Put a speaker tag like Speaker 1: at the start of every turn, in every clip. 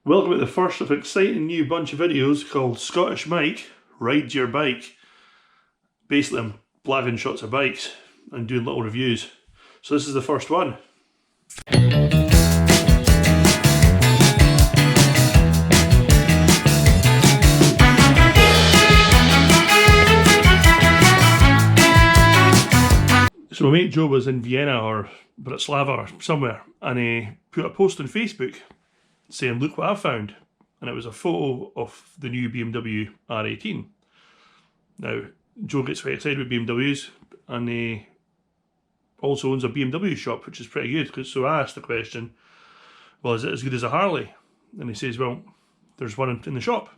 Speaker 1: Welcome to the first of an exciting new bunch of videos called Scottish Mike Rides Your Bike. Basically I'm blagging shots of bikes and doing little reviews. So this is the first one. So my mate Joe was in Vienna or Bratislava or somewhere, and he put a post on Facebook saying, look what I found. And it was a photo of the new BMW R18. Now, Joe gets very excited with BMWs, and he also owns a BMW shop, which is pretty good. So I asked the question, well, is it as good as a Harley? And he says, well, there's one in the shop.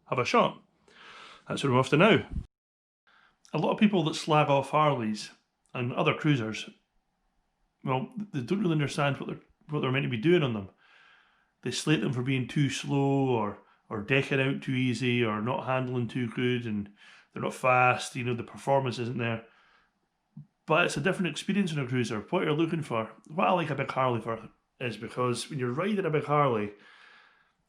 Speaker 1: Have a shot. That's what I'm after now. A lot of people that slag off Harleys and other cruisers, well, they don't really understand what they're meant to be doing on them. They slate them for being too slow or decking out too easy or not handling too good, and they're not fast, you know, the performance isn't there. But it's a different experience in a cruiser. What you're looking for, what I like a big Harley for, is because when you're riding a big Harley,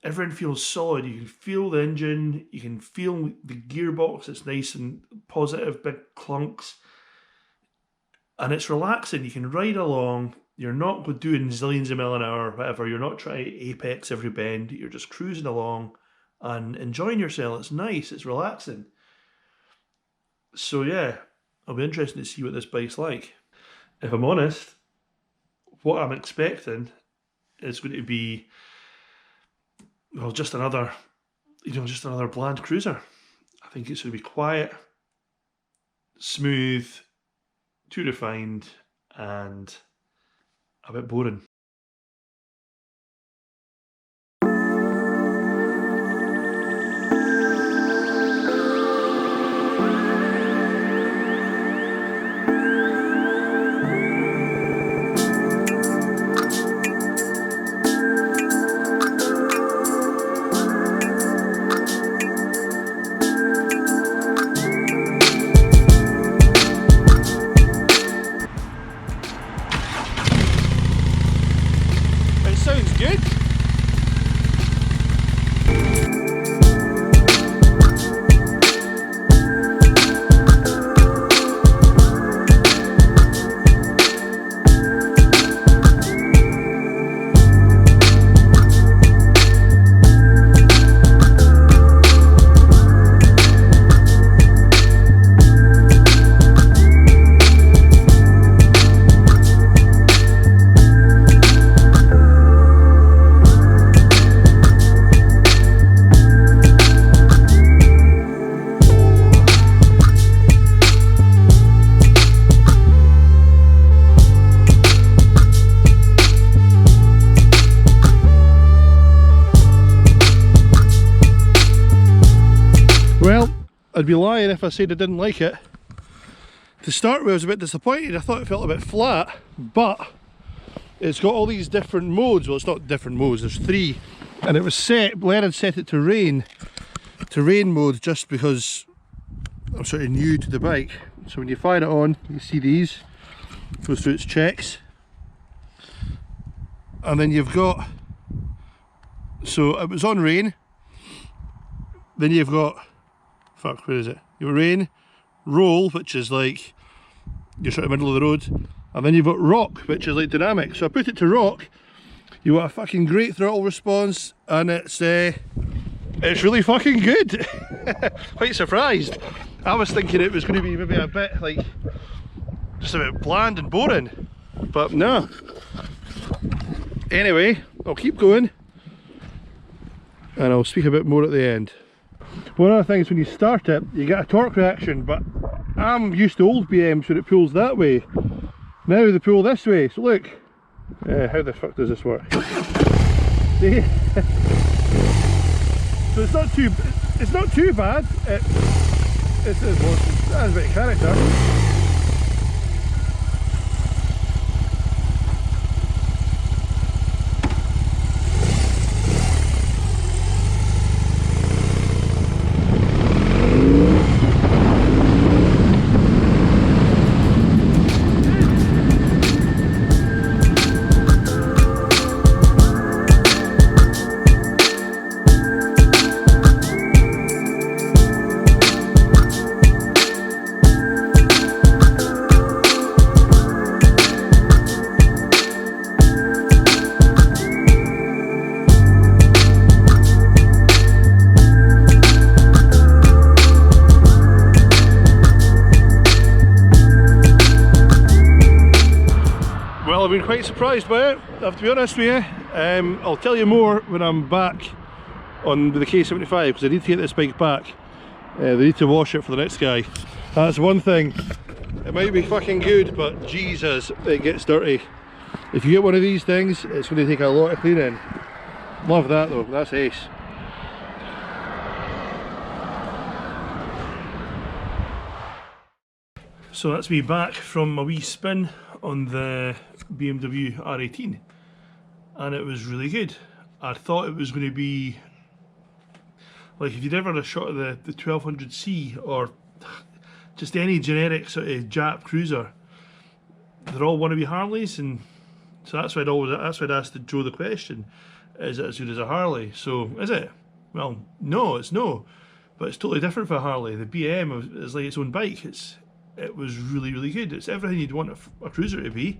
Speaker 1: everything feels solid. You can feel the engine, you can feel the gearbox, it's nice and positive, big clunks. And it's relaxing, you can ride along. You're not doing zillions of miles an hour or whatever. You're not trying to apex every bend. You're just cruising along and enjoying yourself. It's nice. It's relaxing. So yeah, I'll be interested to see what this bike's like. If I'm honest, what I'm expecting is going to be, well, just another bland cruiser. I think it's going to be quiet, smooth, too refined, and a bit boring. Sounds good. Well, I'd be lying if I said I didn't like it. To start with, I was a bit disappointed. I thought it felt a bit flat, but it's got all these different modes. Well, it's not different modes, there's three. And it was set, Blair had set it to rain mode just because I'm sort of new to the bike. So when you fire it on, you see these, it goes through its checks. And then you've got, so it was on rain, then you've got, fuck, where is it? You've got rain, roll, which is like, you're sort of middle of the road, and then you've got rock, which is like dynamic. So I put it to rock, you got a fucking great throttle response, and it's really fucking good. Quite surprised. I was thinking it was going to be maybe a bit like, just a bit bland and boring, but no. Anyway, I'll keep going, and I'll speak a bit more at the end. One of the things when you start it, you get a torque reaction, but I'm used to old BMs where it pulls that way. Now they pull this way, so look. How the fuck does this work? See? So it's not too bad. It has a bit of character. quite surprised by it, I have to be honest with you. I'll tell you more when I'm back on the K75, because I need to get this bike back. They need to wash it for the next guy. That's one thing. It might be fucking good, but Jesus, it gets dirty. If you get one of these things, it's going to take a lot of cleaning. Love that though, that's ace. So that's me back from my wee spin on the BMW R18, and it was really good. I thought it was going to be like, if you'd ever had a shot of the 1200C or just any generic sort of Jap cruiser, they're all wannabe Harleys, and so that's why I'd asked Joe the question: is it as good as a Harley? So is it? Well, no, it's no, but it's totally different for a Harley. The BM is like its own bike. It was really good. It's everything you'd want a cruiser to be.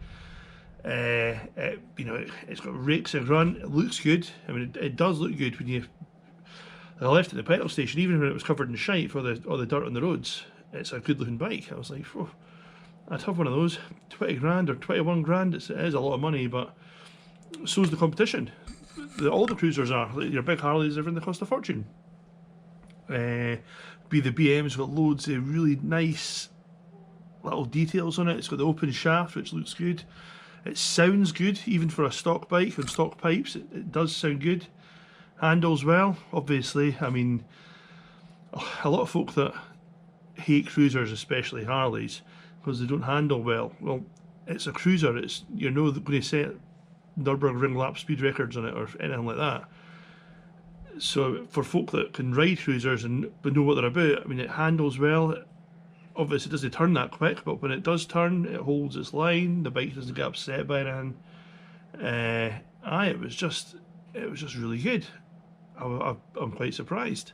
Speaker 1: You know, it's got rakes and grunt. It looks good. I mean, it does look good when I left at the petrol station, even when it was covered in shite for all the dirt on the roads. It's a good looking bike. I was like, oh, I'd have one of those. 20 grand or 21 grand. It is a lot of money, but so's the competition. All the cruisers are. Like your big Harleys, everything, they cost a fortune. The BM's got loads of really nice little details on it. It's got the open shaft, which looks good. It sounds good, even for a stock bike and stock pipes. It does sound good. Handles well, obviously. I mean, a lot of folk that hate cruisers, especially Harleys, because they don't handle well. Well, it's a cruiser. You're not going to set Nürburgring lap speed records on it or anything like that. So for folk that can ride cruisers and know what they're about, I mean, it handles well. Obviously it doesn't turn that quick, but when it does turn, it holds its line. The bike doesn't get upset by anything. It was just really good. I'm quite surprised.